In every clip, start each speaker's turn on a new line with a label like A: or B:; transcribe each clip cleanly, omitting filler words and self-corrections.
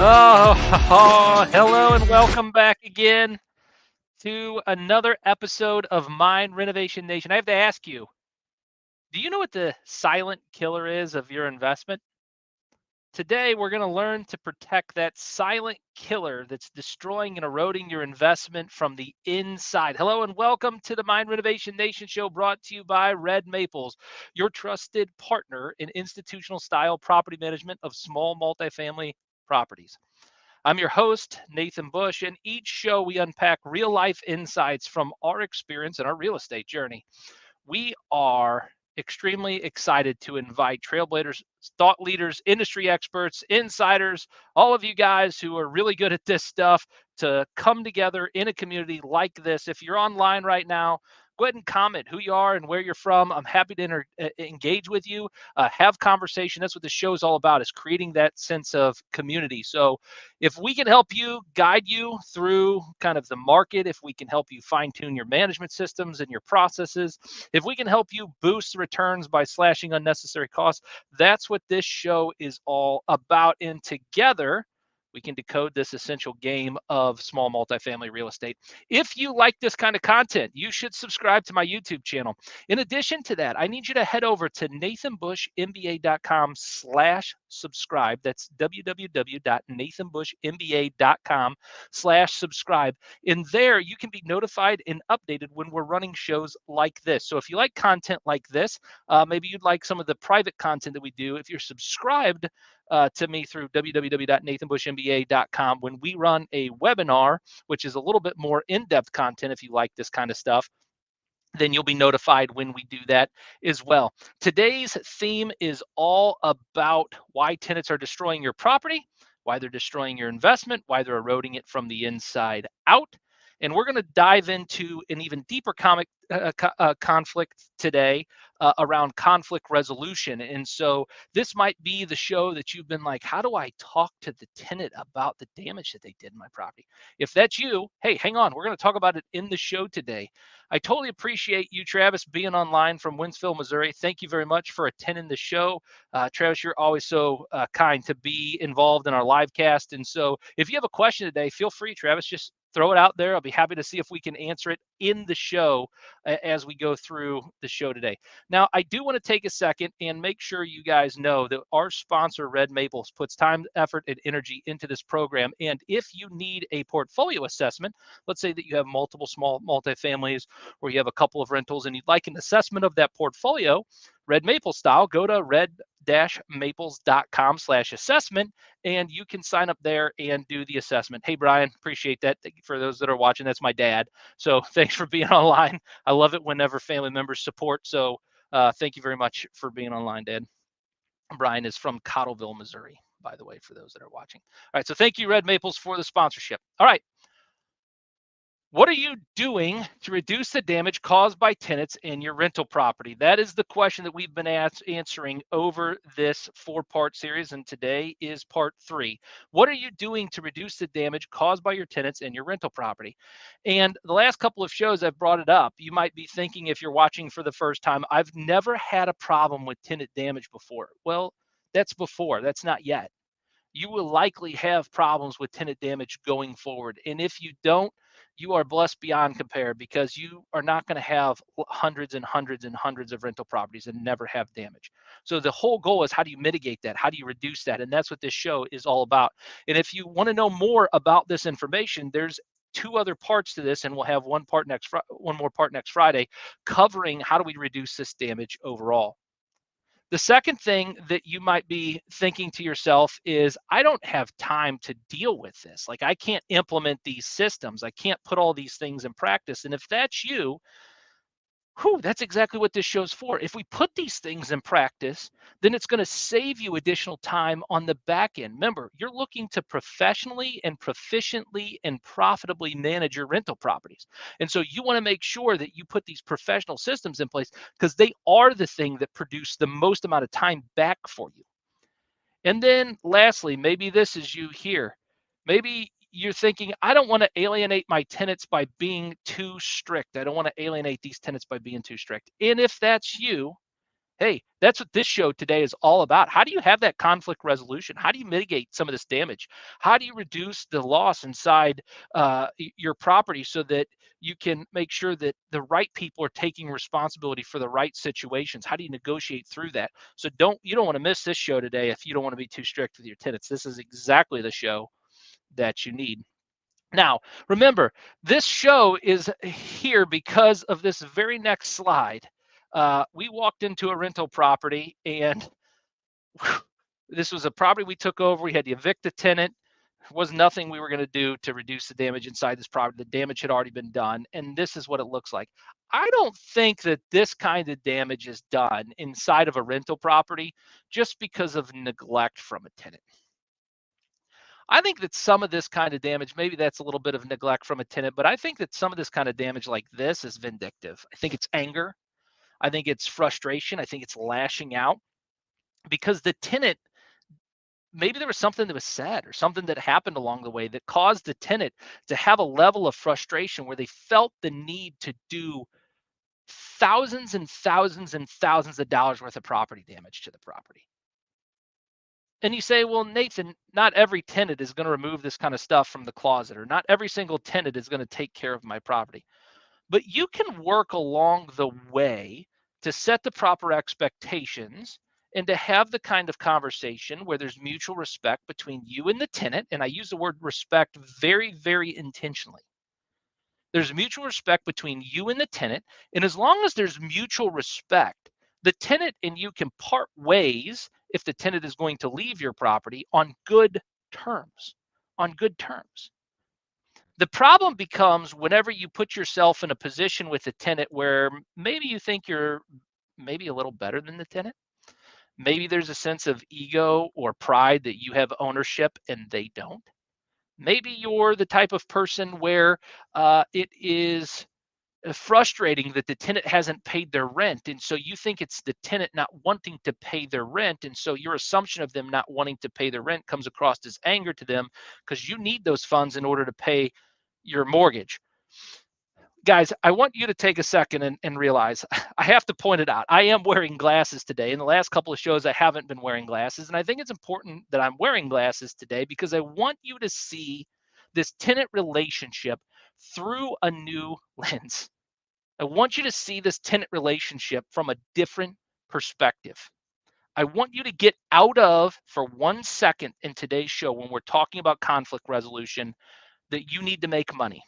A: Hello and welcome back again to another episode of Mind Renovation Nation. I have to ask you, do you know what the silent killer is of your investment? Today, we're going to learn to protect that silent killer that's destroying and eroding your investment from the inside. Hello and welcome to the Mind Renovation Nation show brought to you by Red Maples, your trusted partner in institutional style property management of small multifamily properties. I'm your host, Nathan Bush, and each show we unpack real life insights from our experience in our real estate journey. We are extremely excited to invite trailblazers, thought leaders, industry experts, insiders, all of you guys who are really good at this stuff to come together in a community like this. If you're online right now, go ahead and comment who you are and where you're from. I'm happy to engage with you, have conversation. That's what the show is all about, is creating that sense of community. So if we can help you, guide you through kind of the market, if we can help you fine tune your management systems and your processes, if we can help you boost returns by slashing unnecessary costs, that's what this show is all about. And together, we can decode this essential game of small multifamily real estate. If you like this kind of content, you should subscribe to my YouTube channel. In addition to that, I need you to head over to nathanbushmba.com/subscribe. That's www.nathanbushmba.com/subscribe. In there, you can be notified and updated when we're running shows like this. So if you like content like this, maybe you'd like some of the private content that we do. If you're subscribed to me through www.nathanbushmba.com, when we run a webinar, which is a little bit more in-depth content, if you like this kind of stuff, then you'll be notified when we do that as well. Today's theme is all about why tenants are destroying your property, why they're destroying your investment, why they're eroding it from the inside out. And we're going to dive into an even deeper conflict today around conflict resolution. And so this might be the show that you've been like, how do I talk to the tenant about the damage that they did in my property? If that's you, hey, hang on. We're going to talk about it in the show today. I totally appreciate you, Travis, being online from Winsville, Missouri. Thank you very much for attending the show. Travis, you're always so kind to be involved in our live cast. And so if you have a question today, feel free, Travis, just throw it out there. I'll be happy to see if we can answer it in the show as we go through the show today. Now, I do want to take a second and make sure you guys know that our sponsor, Red Maples, puts time, effort, and energy into this program. And if you need a portfolio assessment, let's say that you have multiple small multifamilies or you have a couple of rentals and you'd like an assessment of that portfolio, Red Maple style, go to red-maples.com/assessment and you can sign up there and do the assessment. Hey, Brian, appreciate that. Thank you for those that are watching. That's my dad. So thanks for being online. I love it whenever family members support. So thank you very much for being online, Dad. Brian is from Cottleville, Missouri, by the way, for those that are watching. All right. So thank you, Red Maples, for the sponsorship. All right. What are you doing to reduce the damage caused by tenants in your rental property? That is the question that we've been answering over this 4-part series, and today is part 3. What are you doing to reduce the damage caused by your tenants in your rental property? And the last couple of shows I've brought it up. You might be thinking, if you're watching for the first time, I've never had a problem with tenant damage before. Well, that's before, that's not yet. You will likely have problems with tenant damage going forward. And if you don't, you are blessed beyond compare, because you are not going to have hundreds and hundreds and hundreds of rental properties and never have damage. So the whole goal is, how do you mitigate that? How do you reduce that? And that's what this show is all about. And if you want to know more about this information, there's 2 other parts to this, and we'll have one more part next Friday, covering how do we reduce this damage overall. The second thing that you might be thinking to yourself is, I don't have time to deal with this. Like, I can't implement these systems. I can't put all these things in practice. And if that's you, that's exactly what this show's for. If we put these things in practice, then it's going to save you additional time on the back end. Remember, you're looking to professionally and proficiently and profitably manage your rental properties. And so you want to make sure that you put these professional systems in place, because they are the thing that produce the most amount of time back for you. And then lastly, maybe this is you here. Maybe you're thinking, I don't want to alienate my tenants by being too strict. I don't want to alienate these tenants by being too strict. And if that's you, Hey, that's what this show today is all about. How do you have that conflict resolution? How do you mitigate some of this damage? How do you reduce the loss inside your property so that you can make sure that the right people are taking responsibility for the right situations? How do you negotiate through that? So you don't want to miss this show today if you don't want to be too strict with your tenants. This is exactly the show that you need. Now, remember, this show is here because of this very next slide. We walked into a rental property, and this was a property we took over. We had to evict the tenant. There was nothing we were going to do to reduce the damage inside this property. The damage had already been done, and this is what it looks like. I don't think that this kind of damage is done inside of a rental property just because of neglect from a tenant. I think that some of this kind of damage, maybe that's a little bit of neglect from a tenant, but I think that some of this kind of damage like this is vindictive. I think it's anger. I think it's frustration. I think it's lashing out because the tenant, maybe there was something that was said or something that happened along the way that caused the tenant to have a level of frustration where they felt the need to do thousands and thousands and thousands of dollars worth of property damage to the property. And you say, well, Nathan, not every tenant is going to remove this kind of stuff from the closet, or not every single tenant is going to take care of my property. But you can work along the way to set the proper expectations and to have the kind of conversation where there's mutual respect between you and the tenant. And I use the word respect very, very intentionally. There's mutual respect between you and the tenant. And as long as there's mutual respect, the tenant and you can part ways if the tenant is going to leave your property on good terms. On good terms. The problem becomes whenever you put yourself in a position with a tenant where maybe you think you're maybe a little better than the tenant. Maybe there's a sense of ego or pride that you have ownership and they don't. Maybe you're the type of person where it is frustrating that the tenant hasn't paid their rent. And so you think it's the tenant not wanting to pay their rent. And so your assumption of them not wanting to pay their rent comes across as anger to them because you need those funds in order to pay your mortgage. Guys, I want you to take a second and realize I have to point it out. I am wearing glasses today. In the last couple of shows, I haven't been wearing glasses. And I think it's important that I'm wearing glasses today because I want you to see this tenant relationship through a new lens. I want you to see this tenant relationship from a different perspective. I want you to get out of, for 1 second in today's show, when we're talking about conflict resolution, that you need to make money.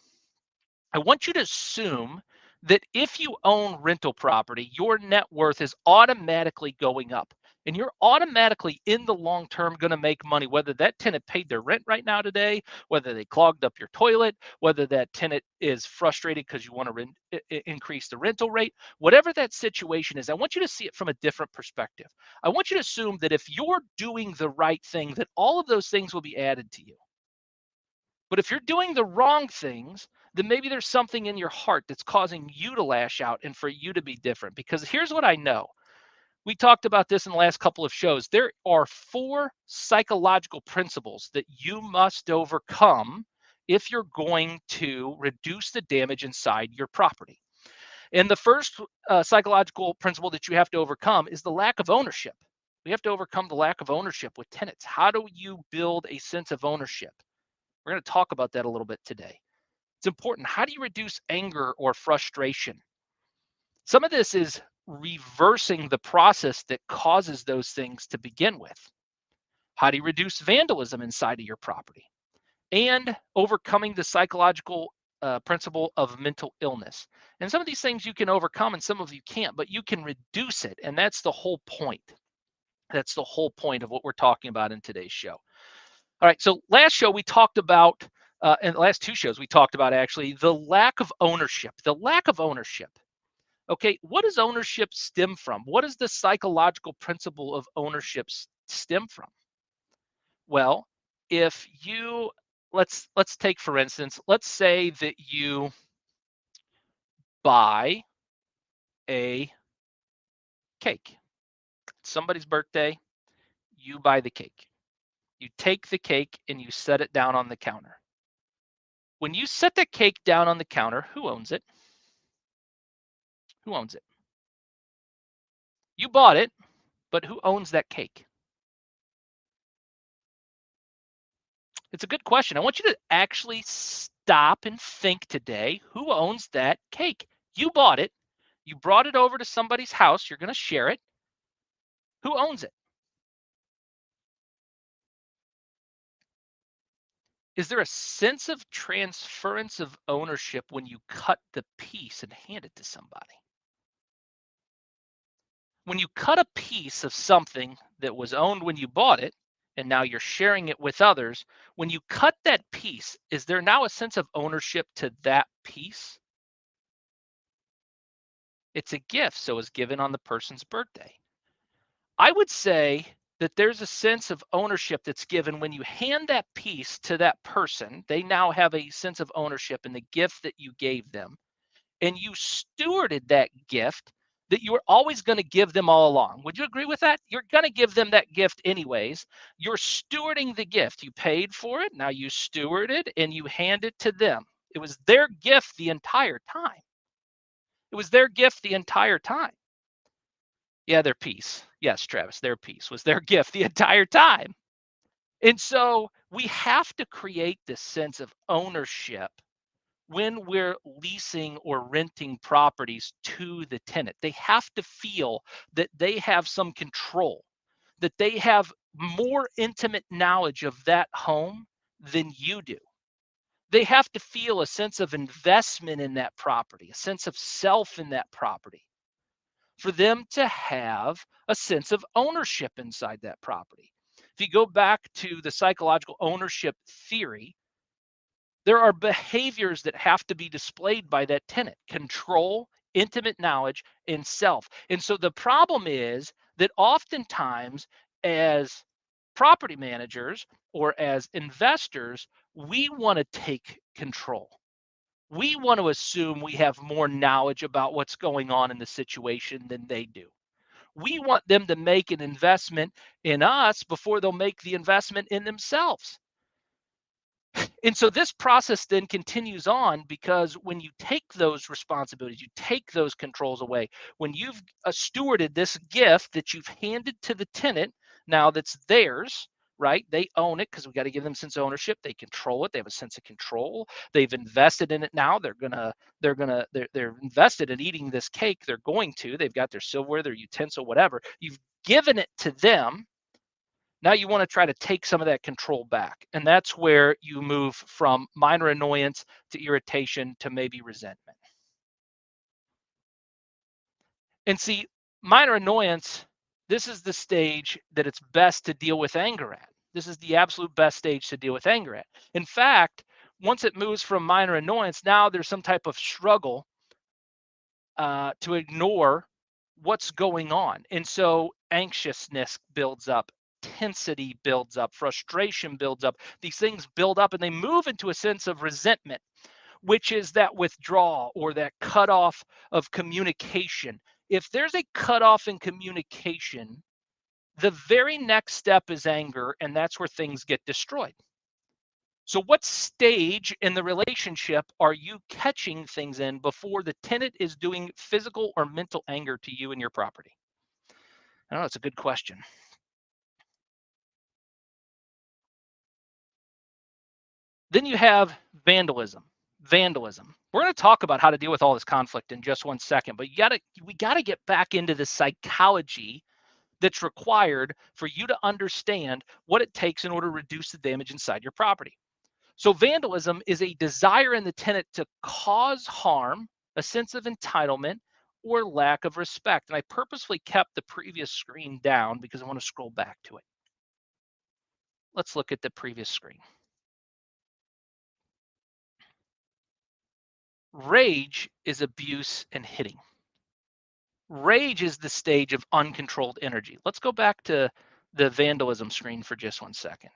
A: I want you to assume that if you own rental property, your net worth is automatically going up. And you're automatically in the long term going to make money, whether that tenant paid their rent right now today, whether they clogged up your toilet, whether that tenant is frustrated because you want to increase the rental rate, whatever that situation is. I want you to see it from a different perspective. I want you to assume that if you're doing the right thing, that all of those things will be added to you. But if you're doing the wrong things, then maybe there's something in your heart that's causing you to lash out and for you to be different. Because here's what I know. We talked about this in the last couple of shows. There are 4 psychological principles that you must overcome if you're going to reduce the damage inside your property. And the first psychological principle that you have to overcome is the lack of ownership. We have to overcome the lack of ownership with tenants. How do you build a sense of ownership? We're going to talk about that a little bit today. It's important. How do you reduce anger or frustration? Some of this is reversing the process that causes those things to begin with. How do you reduce vandalism inside of your property? And overcoming the psychological principle of mental illness. And some of these things you can overcome and some of you can't, but you can reduce it. And that's the whole point. That's the whole point of what we're talking about in today's show. All right, so last show we talked about, and the last 2 shows we talked about actually, the lack of ownership. The lack of ownership. Okay, what does ownership stem from? What does the psychological principle of ownership stem from? Well, if you let's take for instance, let's say that you buy a cake. It's somebody's birthday, you buy the cake. You take the cake and you set it down on the counter. When you set the cake down on the counter, who owns it? Who owns it? You bought it, but who owns that cake? It's a good question. I want you to actually stop and think today. Who owns that cake? You bought it. You brought it over to somebody's house. You're going to share it. Who owns it? Is there a sense of transference of ownership when you cut the piece and hand it to somebody? When you cut a piece of something that was owned when you bought it, and now you're sharing it with others, when you cut that piece, is there now a sense of ownership to that piece? It's a gift, so it's given on the person's birthday. I would say that there's a sense of ownership that's given when you hand that piece to that person. They now have a sense of ownership in the gift that you gave them, and you stewarded that gift that you were always going to give them all along. Would you agree with that? You're going to give them that gift anyways. You're stewarding the gift. You paid for it. Now you steward it and you hand it to them. It was their gift the entire time. It was their gift the entire time. Yeah, their piece. Yes, Travis, their piece was their gift the entire time. And so we have to create this sense of ownership when we're leasing or renting properties to the tenant. They have to feel that they have some control, that they have more intimate knowledge of that home than you do. They have to feel a sense of investment in that property, a sense of self in that property, for them to have a sense of ownership inside that property. If you go back to the psychological ownership theory, there are behaviors that have to be displayed by that tenant: control, intimate knowledge, and self. And so the problem is that oftentimes, as property managers or as investors, we want to take control. We want to assume we have more knowledge about what's going on in the situation than they do. We want them to make an investment in us before they'll make the investment in themselves. And so this process then continues on, because when you take those responsibilities, you take those controls away, when you've stewarded this gift that you've handed to the tenant, now that's theirs, right? They own it because we got to give them a sense of ownership. They control it. They have a sense of control. They've invested in it now. They're invested in eating this cake. They're going to. They've got their silverware, their utensil, whatever. You've given it to them. Now you want to try to take some of that control back. And that's where you move from minor annoyance to irritation to maybe resentment. And see, minor annoyance, this is the stage that it's best to deal with anger at. This is the absolute best stage to deal with anger at. In fact, once it moves from minor annoyance, now there's some type of struggle to ignore what's going on. And so anxiousness builds up, tensity builds up, frustration builds up. These things build up and they move into a sense of resentment, which is that withdrawal or that cutoff of communication. If there's a cutoff in communication, the very next step is anger, and that's where things get destroyed. So what stage in the relationship are you catching things in before the tenant is doing physical or mental anger to you and your property? I know it's a good question. Then you have vandalism. Vandalism. We're going to talk about how to deal with all this conflict in just one second, but we got to get back into the psychology that's required for you to understand what it takes in order to reduce the damage inside your property. So vandalism is a desire in the tenant to cause harm, a sense of entitlement, or lack of respect. And I purposefully kept the previous screen down because I want to scroll back to it. Let's look at the previous screen. Rage is abuse and hitting. Rage is the stage of uncontrolled energy. Let's go back to the vandalism screen for just one second.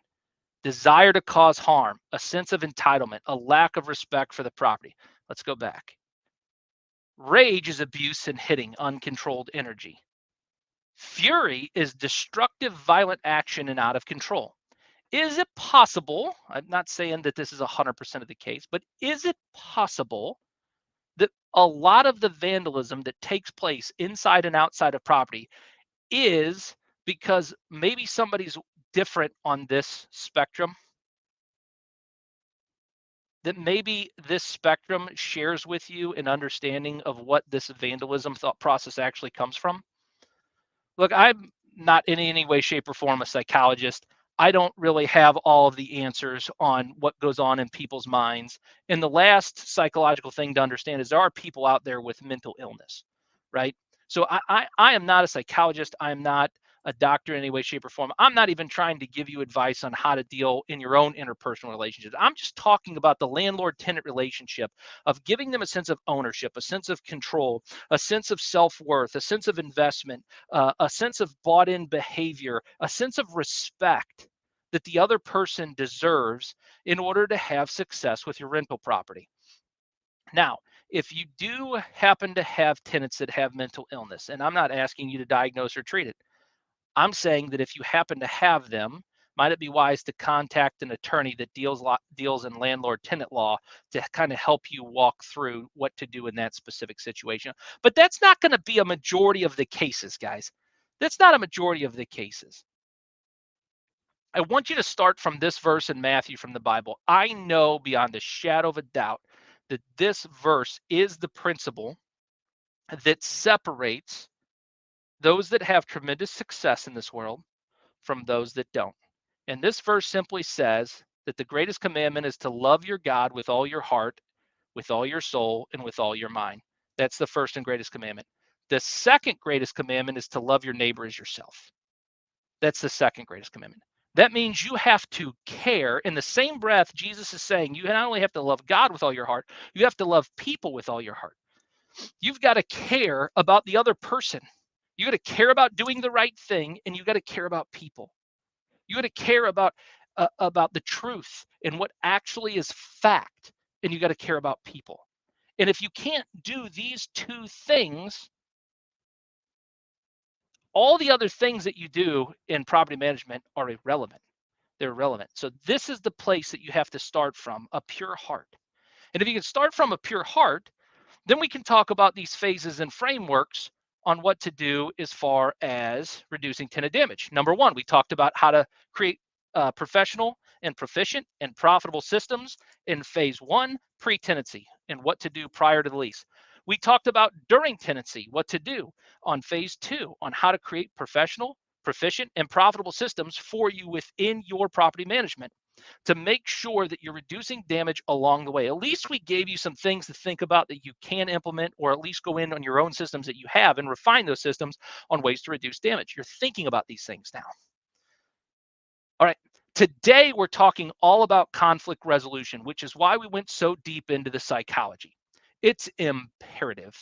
A: Desire to cause harm, a sense of entitlement, a lack of respect for the property. Let's go back. Rage is abuse and hitting, uncontrolled energy. Fury is destructive, violent action and out of control. Is it possible, I'm not saying that this is 100% of the case, but is it possible that a lot of the vandalism that takes place inside and outside of property is because maybe somebody's different on this spectrum, that maybe this spectrum shares with you an understanding of what this vandalism thought process actually comes from. Look, I'm not in any way, shape, or form a psychologist. I don't really have all of the answers on what goes on in people's minds. And the last psychological thing to understand is there are people out there with mental illness, right? So I am not a psychologist. I am not a doctor in any way, shape, or form. I'm not even trying to give you advice on how to deal in your own interpersonal relationships. I'm just talking about the landlord-tenant relationship of giving them a sense of ownership, a sense of control, a sense of self-worth, a sense of investment, a sense of bought in behavior, a sense of respect that the other person deserves in order to have success with your rental property. Now, if you do happen to have tenants that have mental illness, and I'm not asking you to diagnose or treat it, I'm saying that if you happen to have them, might it be wise to contact an attorney that deals in landlord-tenant law to kind of help you walk through what to do in that specific situation? But that's not going to be a majority of the cases, guys. That's not a majority of the cases. I want you to start from this verse in Matthew from the Bible. I know beyond a shadow of a doubt that this verse is the principle that separates those that have tremendous success in this world from those that don't. And this verse simply says that the greatest commandment is to love your God with all your heart, with all your soul, and with all your mind. That's the first and greatest commandment. The second greatest commandment is to love your neighbor as yourself. That's the second greatest commandment. That means you have to care. In the same breath, Jesus is saying you not only have to love God with all your heart, you have to love people with all your heart. You've got to care about the other person. You got to care about doing the right thing, and you got to care about people. You got to care about the truth and what actually is fact, and you got to care about people. And if you can't do these two things, all the other things that you do in property management are irrelevant. They're irrelevant. So this is the place that you have to start from, a pure heart. And if you can start from a pure heart, then we can talk about these phases and frameworks on what to do as far as reducing tenant damage. Number one, we talked about how to create professional and proficient and profitable systems in phase one, pre-tenancy, and what to do prior to the lease. We talked about during tenancy, what to do on phase two, on how to create professional, proficient, and profitable systems for you within your property management to make sure that you're reducing damage along the way. At least we gave you some things to think about that you can implement, or at least go in on your own systems that you have and refine those systems on ways to reduce damage. You're thinking about these things now. All right. Today, we're talking all about conflict resolution, which is why we went so deep into the psychology. It's imperative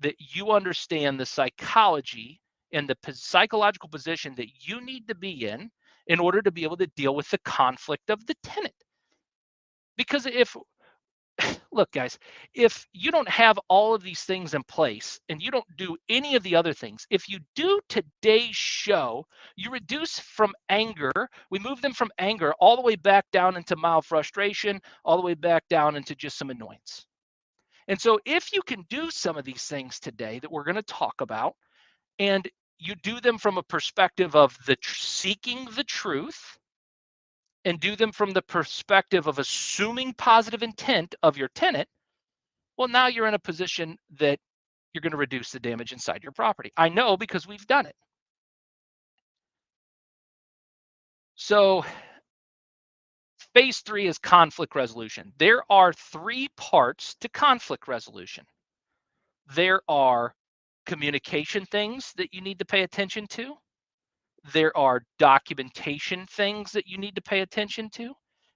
A: that you understand the psychology and the psychological position that you need to be in order to be able to deal with the conflict of the tenant. Because if, look, guys, if you don't have all of these things in place and you don't do any of the other things, if you do today's show, you reduce from anger, we move them from anger all the way back down into mild frustration, all the way back down into just some annoyance. And so if you can do some of these things today that we're going to talk about, and you do them from a perspective of seeking the truth, and do them from the perspective of assuming positive intent of your tenant, well, now you're in a position that you're going to reduce the damage inside your property. I know because we've done it. So phase three is conflict resolution. There are three parts to conflict resolution. There are communication things that you need to pay attention to. There are documentation things that you need to pay attention to,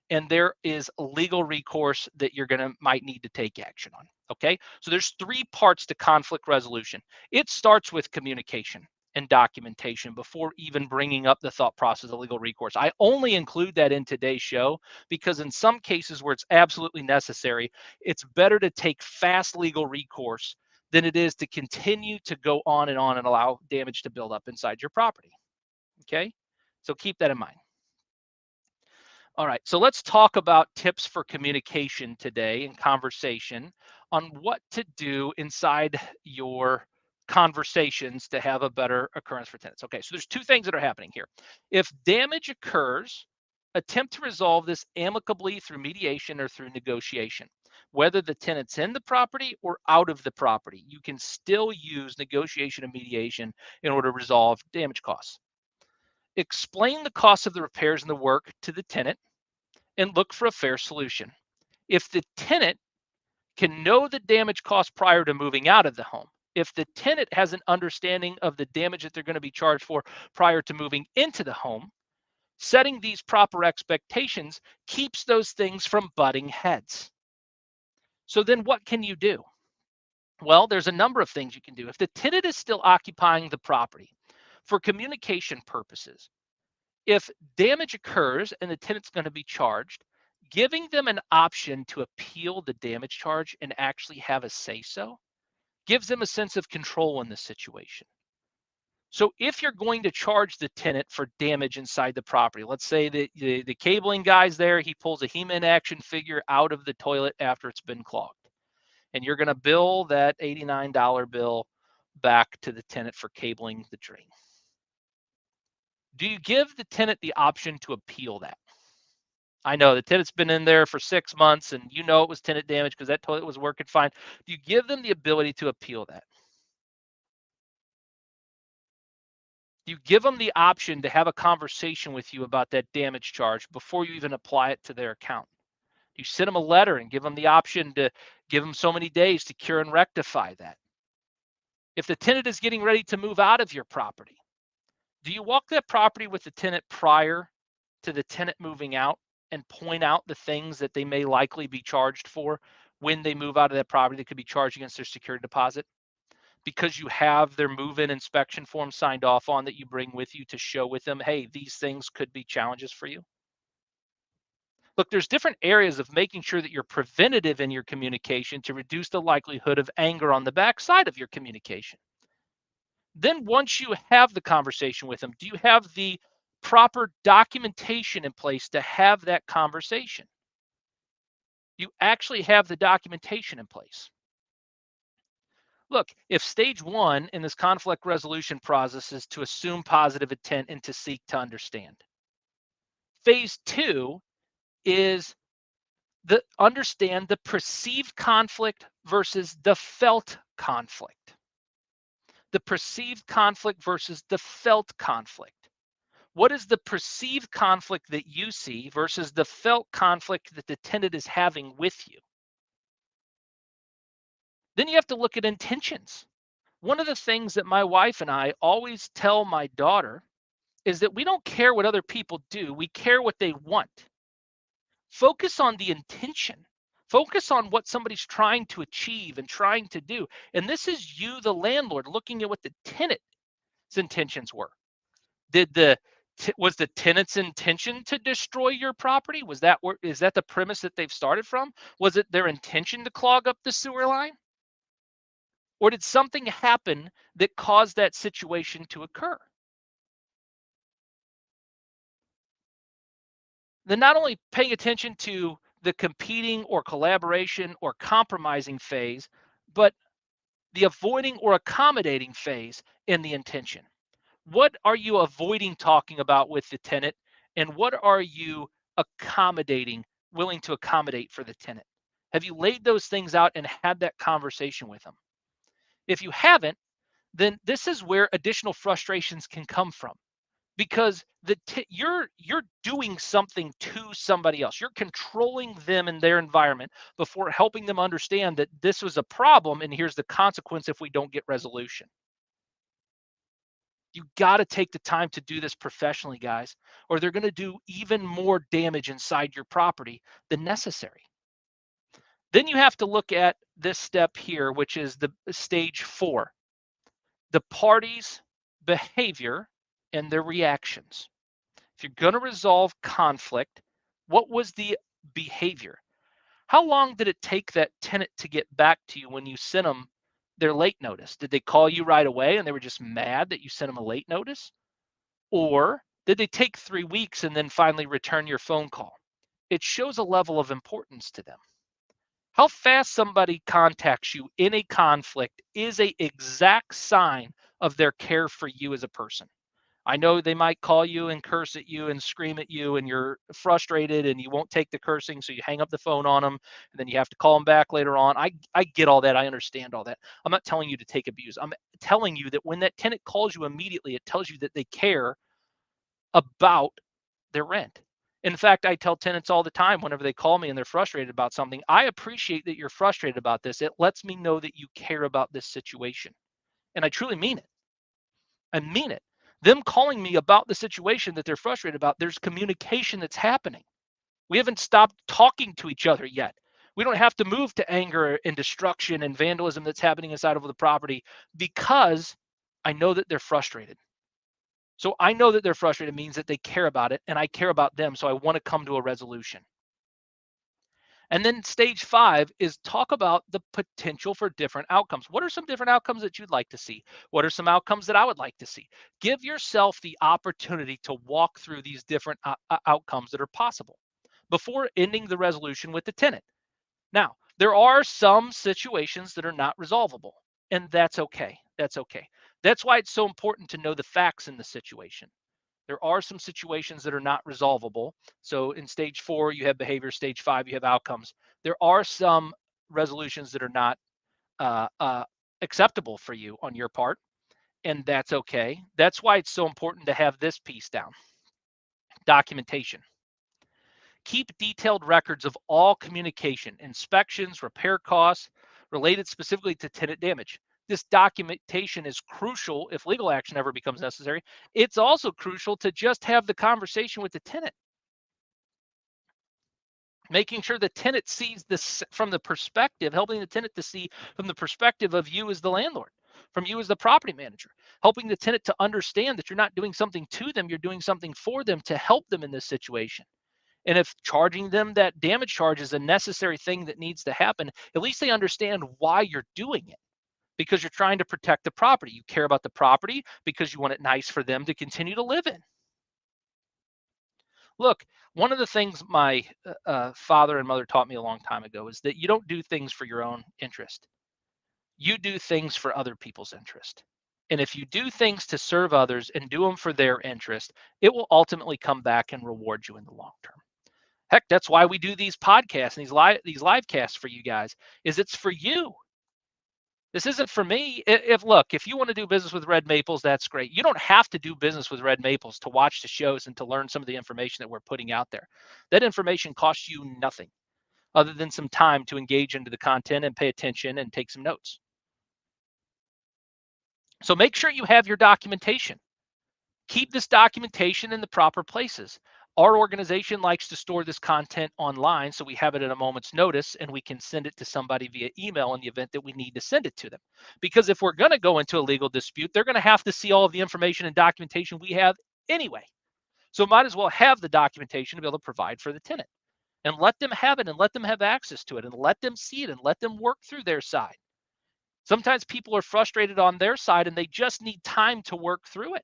A: and there is legal recourse that you're going to might need to take action on. Okay, so there's three parts to conflict resolution. It starts with communication and documentation before even bringing up the thought process of legal recourse. I only include that in today's show because in some cases where it's absolutely necessary, it's better to take fast legal recourse than it is to continue to go on and allow damage to build up inside your property. Okay, so keep that in mind. All right, so let's talk about tips for communication today and conversation on what to do inside your conversations to have a better occurrence for tenants. Okay, so there's two things that are happening here. If damage occurs, attempt to resolve this amicably through mediation or through negotiation. Whether the tenant's in the property or out of the property, you can still use negotiation and mediation in order to resolve damage costs. Explain the cost of the repairs and the work to the tenant and look for a fair solution. If the tenant can know the damage cost prior to moving out of the home, if the tenant has an understanding of the damage that they're going to be charged for prior to moving into the home, setting these proper expectations keeps those things from butting heads. So then what can you do? Well, there's a number of things you can do. If the tenant is still occupying the property for communication purposes, if damage occurs and the tenant's going to be charged, giving them an option to appeal the damage charge and actually have a say so gives them a sense of control in the situation. So if you're going to charge the tenant for damage inside the property, let's say that the cabling guy's there, he pulls a He-Man action figure out of the toilet after it's been clogged, and you're going to bill that $89 bill back to the tenant for cabling the drain. Do you give the tenant the option to appeal that? I know the tenant's been in there for 6 months and you know it was tenant damage because that toilet was working fine. Do you give them the ability to appeal that? Do you give them the option to have a conversation with you about that damage charge before you even apply it to their account? Do you send them a letter and give them the option to give them so many days to cure and rectify that? If the tenant is getting ready to move out of your property, do you walk that property with the tenant prior to the tenant moving out and point out the things that they may likely be charged for when they move out of that property that could be charged against their security deposit? Because you have their move-in inspection form signed off on that you bring with you to show with them, hey, these things could be challenges for you. Look, there's different areas of making sure that you're preventative in your communication to reduce the likelihood of anger on the backside of your communication. Then once you have the conversation with them, do you have the proper documentation in place to have that conversation? You actually have the documentation in place. Look, if stage one in this conflict resolution process is to assume positive intent and to seek to understand, phase two is the understand the perceived conflict versus the felt conflict. The perceived conflict versus the felt conflict. What is the perceived conflict that you see versus the felt conflict that the tenant is having with you? Then you have to look at intentions. One of the things that my wife and I always tell my daughter is that we don't care what other people do, we care what they want. Focus on the intention. Focus on what somebody's trying to achieve and trying to do. And this is you, the landlord, looking at what the tenant's intentions were. Was the tenant's intention to destroy your property? Is that the premise that they've started from? Was it their intention to clog up the sewer line? Or did something happen that caused that situation to occur? Then not only paying attention to the competing or collaboration or compromising phase, but the avoiding or accommodating phase in the intention. What are you avoiding talking about with the tenant, and what are you willing to accommodate for the tenant? Have you laid those things out and had that conversation with them? If you haven't, then this is where additional frustrations can come from, because you're doing something to somebody else. You're controlling them and their environment before helping them understand that this was a problem and here's the consequence if we don't get resolution. You got to take the time to do this professionally, guys, or they're going to do even more damage inside your property than necessary. Then you have to look at this step here, which is the stage 4, the parties' behavior and their reactions. If you're going to resolve conflict, what was the behavior? How long did it take that tenant to get back to you when you sent them their late notice? Did they call you right away and they were just mad that you sent them a late notice? Or did they take 3 weeks and then finally return your phone call? it shows a level of importance to them. How fast somebody contacts you in a conflict is a exact sign of their care for you as a person. I know they might call you and curse at you and scream at you, and you're frustrated and you won't take the cursing, so you hang up the phone on them, and then you have to call them back later on. I get all that. I understand all that. I'm not telling you to take abuse. I'm telling you that when that tenant calls you immediately, it tells you that they care about their rent. In fact, I tell tenants all the time whenever they call me and they're frustrated about something, I appreciate that you're frustrated about this. It lets me know that you care about this situation. And I truly mean it. I mean it. Them calling me about the situation that they're frustrated about, there's communication that's happening. We haven't stopped talking to each other yet. We don't have to move to anger and destruction and vandalism that's happening inside of the property because I know that they're frustrated. So I know that they're frustrated means that they care about it, and I care about them. So I want to come to a resolution. And then stage 5 is talk about the potential for different outcomes. What are some different outcomes that you'd like to see? What are some outcomes that I would like to see? Give yourself the opportunity to walk through these different outcomes that are possible before ending the resolution with the tenant. Now, there are some situations that are not resolvable, and that's okay. That's okay. That's why it's so important to know the facts in the situation. There are some situations that are not resolvable. So in stage 4, you have behavior. Stage 5, you have outcomes. There are some resolutions that are not uh, uh, acceptable for you on your part, and that's okay. That's why it's so important to have this piece down. Documentation. Keep detailed records of all communication, inspections, repair costs related specifically to tenant damage. This documentation is crucial if legal action ever becomes necessary. It's also crucial to just have the conversation with the tenant, making sure the tenant sees this from the perspective, helping the tenant to see from the perspective of you as the landlord, from you as the property manager, helping the tenant to understand that you're not doing something to them, you're doing something for them to help them in this situation. And if charging them that damage charge is a necessary thing that needs to happen, at least they understand why you're doing it, because you're trying to protect the property. You care about the property because you want it nice for them to continue to live in. Look, one of the things my father and mother taught me a long time ago is that you don't do things for your own interest. You do things for other people's interest. And if you do things to serve others and do them for their interest, it will ultimately come back and reward you in the long term. Heck, that's why we do these podcasts and these live casts for you guys. Is it's for you. This isn't for me. If you want to do business with Red Maples, that's great. You don't have to do business with Red Maples to watch the shows and to learn some of the information that we're putting out there. That information costs you nothing other than some time to engage into the content and pay attention and take some notes. So make sure you have your documentation. Keep this documentation in the proper places. Our organization likes to store this content online so we have it at a moment's notice and we can send it to somebody via email in the event that we need to send it to them. Because if we're going to go into a legal dispute, they're going to have to see all of the information and documentation we have anyway. So might as well have the documentation to be able to provide for the tenant and let them have it and let them have access to it and let them see it and let them work through their side. Sometimes people are frustrated on their side and they just need time to work through it.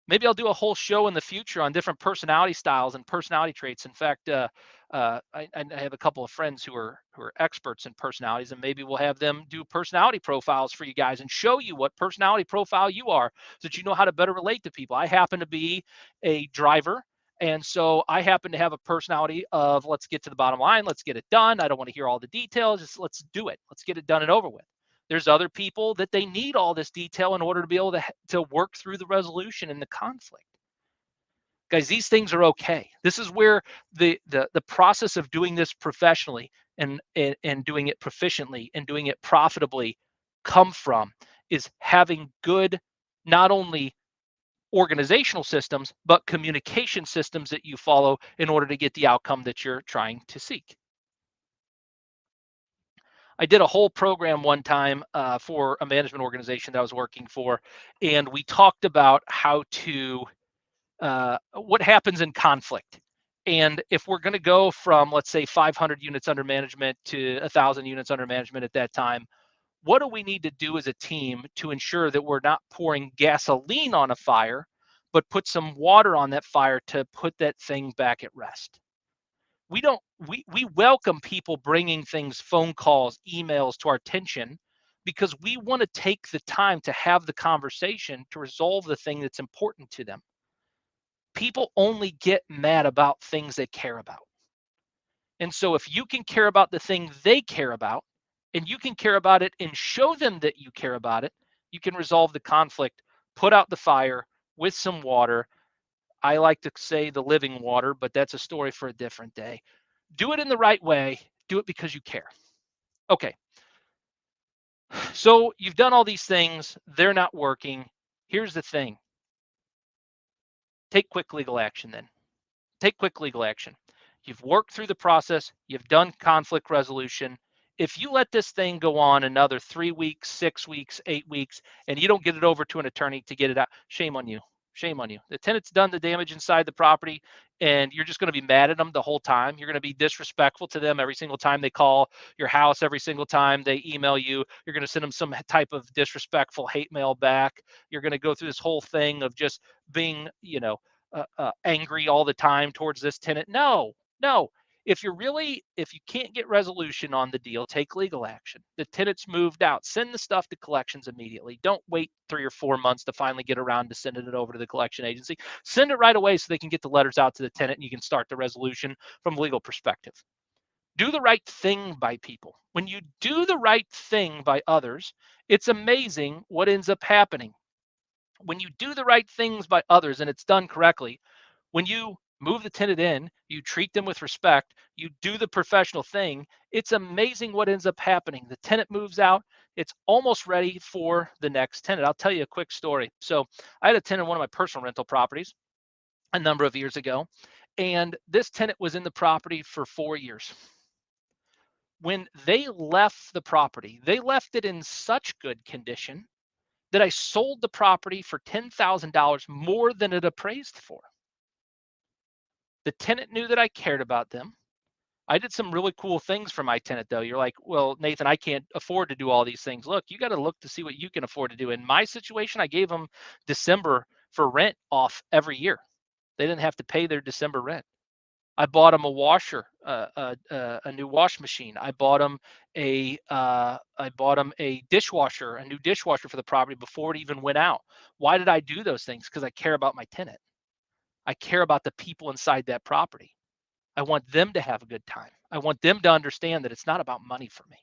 A: Maybe I'll do a whole show in the future on different personality styles and personality traits. In fact, I have a couple of friends who are experts in personalities, and maybe we'll have them do personality profiles for you guys and show you what personality profile you are, so that you know how to better relate to people. I happen to be a driver, and so I happen to have a personality of let's get to the bottom line, let's get it done. I don't want to hear all the details. Just let's do it. Let's get it done and over with. There's other people that they need all this detail in order to be able to work through the resolution and the conflict. Guys, these things are okay. This is where the process of doing this professionally and doing it proficiently and doing it profitably come from, is having good, not only organizational systems, but communication systems that you follow in order to get the outcome that you're trying to seek. I did a whole program one time for a management organization that I was working for, and we talked about how to what happens in conflict. And if we're going to go from, let's say, 500 units under management to 1,000 units under management at that time, what do we need to do as a team to ensure that we're not pouring gasoline on a fire, but put some water on that fire to put that thing back at rest? We welcome people bringing things, phone calls, emails to our attention, because we want to take the time to have the conversation to resolve the thing that's important to them. People only get mad about things they care about. And so if you can care about the thing they care about, and you can care about it and show them that you care about it, you can resolve the conflict, put out the fire with some water. I like to say the living water, but that's a story for a different day. Do it in the right way. Do it because you care. Okay. So you've done all these things. They're not working. Here's the thing. Take quick legal action then. Take quick legal action. You've worked through the process. You've done conflict resolution. If you let this thing go on another 3 weeks, 6 weeks, 8 weeks, and you don't get it over to an attorney to get it out, shame on you. Shame on you. The tenant's done the damage inside the property, and you're just going to be mad at them the whole time. You're going to be disrespectful to them every single time they call your house, every single time they email you. You're going to send them some type of disrespectful hate mail back. You're going to go through this whole thing of just being, angry all the time towards this tenant. No, no. If you can't get resolution on the deal, take legal action. The tenant's moved out. Send the stuff to collections immediately. Don't wait 3 or 4 months to finally get around to sending it over to the collection agency. Send it right away so they can get the letters out to the tenant and you can start the resolution from a legal perspective. Do the right thing by people. When you do the right thing by others, it's amazing what ends up happening. When you do the right things by others and it's done correctly, when you move the tenant in, you treat them with respect, you do the professional thing, it's amazing what ends up happening. The tenant moves out, it's almost ready for the next tenant. I'll tell you a quick story. So I had a tenant in one of my personal rental properties a number of years ago, and this tenant was in the property for 4 years. When they left the property, they left it in such good condition that I sold the property for $10,000 more than it appraised for. The tenant knew that I cared about them. I did some really cool things for my tenant, though. You're like, well, Nathan, I can't afford to do all these things. Look, you got to look to see what you can afford to do. In my situation, I gave them December for rent off every year. They didn't have to pay their December rent. I bought them a washer, a new wash machine. I bought them a dishwasher, a new dishwasher for the property before it even went out. Why did I do those things? Because I care about my tenant. I care about the people inside that property. I want them to have a good time. I want them to understand that it's not about money for me.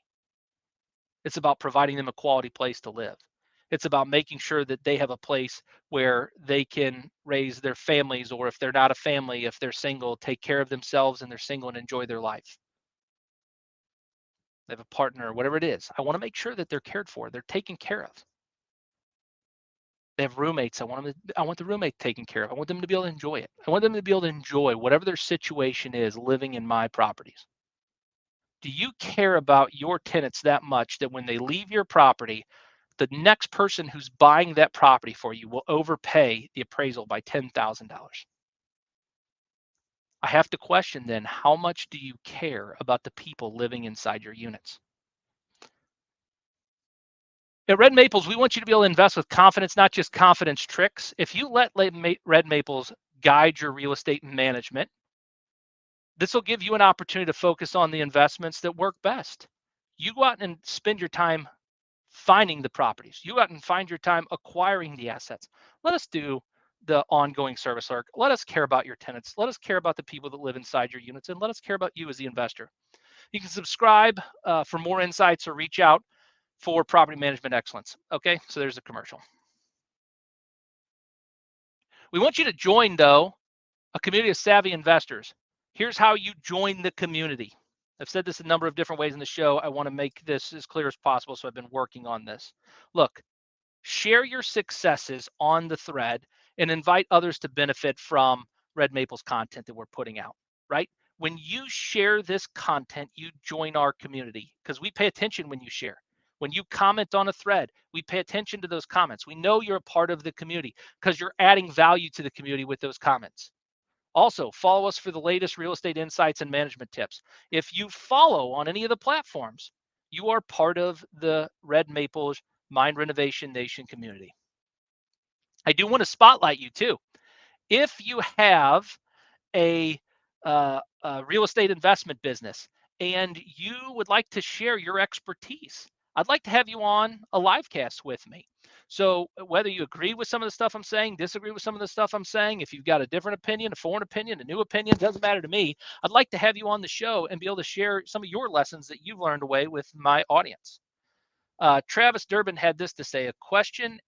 A: It's about providing them a quality place to live. It's about making sure that they have a place where they can raise their families, or if they're not a family, if they're single, take care of themselves and they're single and enjoy their life. They have a partner, whatever it is. I want to make sure that they're cared for, they're taken care of. They have roommates. I want the roommate taken care of. I want them to be able to enjoy it. I want them to be able to enjoy whatever their situation is living in my properties. Do you care about your tenants that much that when they leave your property, the next person who's buying that property for you will overpay the appraisal by $10,000? I have to question then, how much do you care about the people living inside your units? At Red Maples, we want you to be able to invest with confidence, not just confidence tricks. If you let Red Maples guide your real estate management, this will give you an opportunity to focus on the investments that work best. You go out and spend your time finding the properties. You go out and find your time acquiring the assets. Let us do the ongoing service work. Let us care about your tenants. Let us care about the people that live inside your units, and let us care about you as the investor. You can subscribe for more insights or reach out for property management excellence. Okay, so there's a commercial. We want you to join, though, a community of savvy investors. Here's how you join the community. I've said this a number of different ways in the show. I want to make this as clear as possible, so I've been working on this. Look, share your successes on the thread and invite others to benefit from Red Maple's content that we're putting out, right? When you share this content, you join our community because we pay attention when you share. When you comment on a thread, we pay attention to those comments. We know you're a part of the community because you're adding value to the community with those comments. Also, follow us for the latest real estate insights and management tips. If you follow on any of the platforms, you are part of the Red Maples Mind Renovation Nation community. I do want to spotlight you too. If you have a real estate investment business and you would like to share your expertise, I'd like to have you on a live cast with me. So whether you agree with some of the stuff I'm saying, disagree with some of the stuff I'm saying, if you've got a different opinion, a foreign opinion, a new opinion, doesn't matter to me. I'd like to have you on the show and be able to share some of your lessons that you've learned away with my audience. Travis Durbin had this to say: a question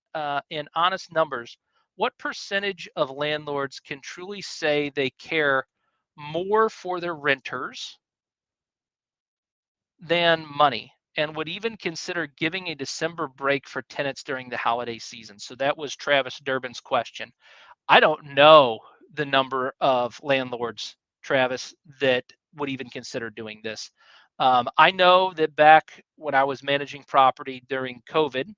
A: in honest numbers. What percentage of landlords can truly say they care more for their renters than money and would even consider giving a December break for tenants during the holiday season? So that was Travis Durbin's question. I don't know the number of landlords, Travis, that would even consider doing this. I know that back when I was managing property during COVID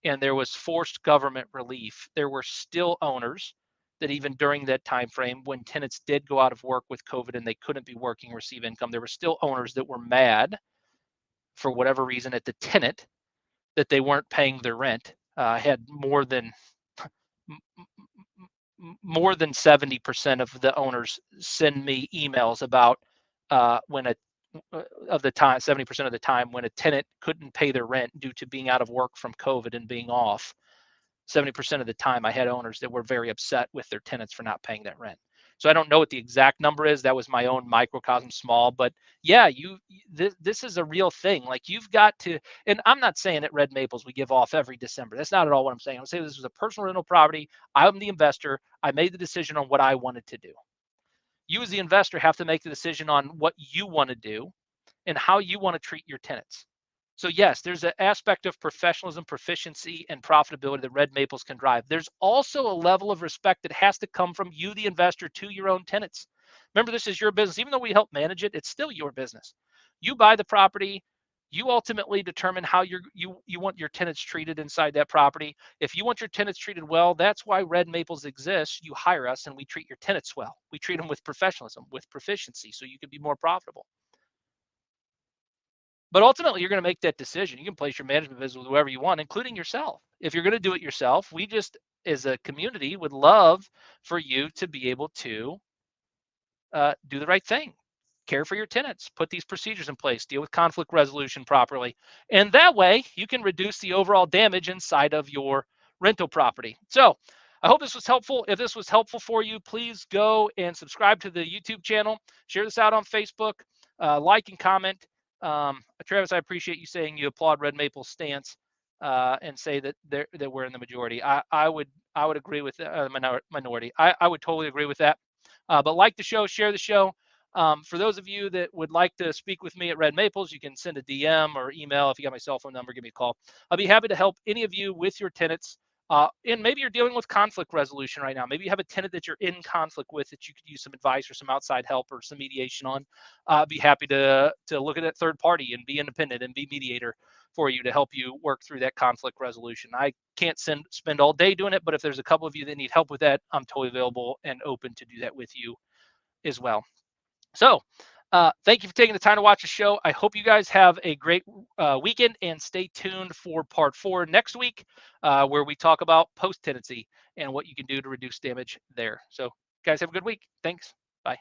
A: and there was forced government relief, there were still owners that even during that time frame when tenants did go out of work with COVID and they couldn't be working, receive income, there were still owners that were mad for whatever reason at the tenant that they weren't paying their rent. Had more than 70% of the owners send me emails about when a of the time 70% of the time when a tenant couldn't pay their rent due to being out of work from COVID and being off. 70% of the time I had owners that were very upset with their tenants for not paying that rent. So I don't know what the exact number is. That was my own microcosm small, but yeah, this is a real thing. Like you've got to, and I'm not saying at Red Maples we give off every December. That's not at all what I'm saying. I'm saying this was a personal rental property. I'm the investor. I made the decision on what I wanted to do. You as the investor have to make the decision on what you want to do and how you want to treat your tenants. So yes, there's an aspect of professionalism, proficiency, and profitability that Red Maples can drive. There's also a level of respect that has to come from you, the investor, to your own tenants. Remember, this is your business. Even though we help manage it, it's still your business. You buy the property. You ultimately determine how you want your tenants treated inside that property. If you want your tenants treated well, that's why Red Maples exists. You hire us and we treat your tenants well. We treat them with professionalism, with proficiency, so you can be more profitable. But ultimately, you're going to make that decision. You can place your management business with whoever you want, including yourself. If you're going to do it yourself, we just, as a community, would love for you to be able to do the right thing, care for your tenants, put these procedures in place, deal with conflict resolution properly. And that way, you can reduce the overall damage inside of your rental property. So I hope this was helpful. If this was helpful for you, please go and subscribe to the YouTube channel, share this out on Facebook, like and comment. Travis, I appreciate you saying you applaud Red Maple's stance and say that we're in the majority. I would agree with the minority. I would totally agree with that. But like the show, share the show. For those of you that would like to speak with me at Red Maples, you can send a DM or email. If you got my cell phone number, give me a call. I'll be happy to help any of you with your tenants. And maybe you're dealing with conflict resolution right now. Maybe you have a tenant that you're in conflict with that you could use some advice or some outside help or some mediation on. Be happy to look at that third party and be independent and be mediator for you to help you work through that conflict resolution. I can't spend all day doing it, but if there's a couple of you that need help with that, I'm totally available and open to do that with you as well. So thank you for taking the time to watch the show. I hope you guys have a great weekend and stay tuned for part 4 next week, where we talk about post-tenancy and what you can do to reduce damage there. So guys, have a good week. Thanks. Bye.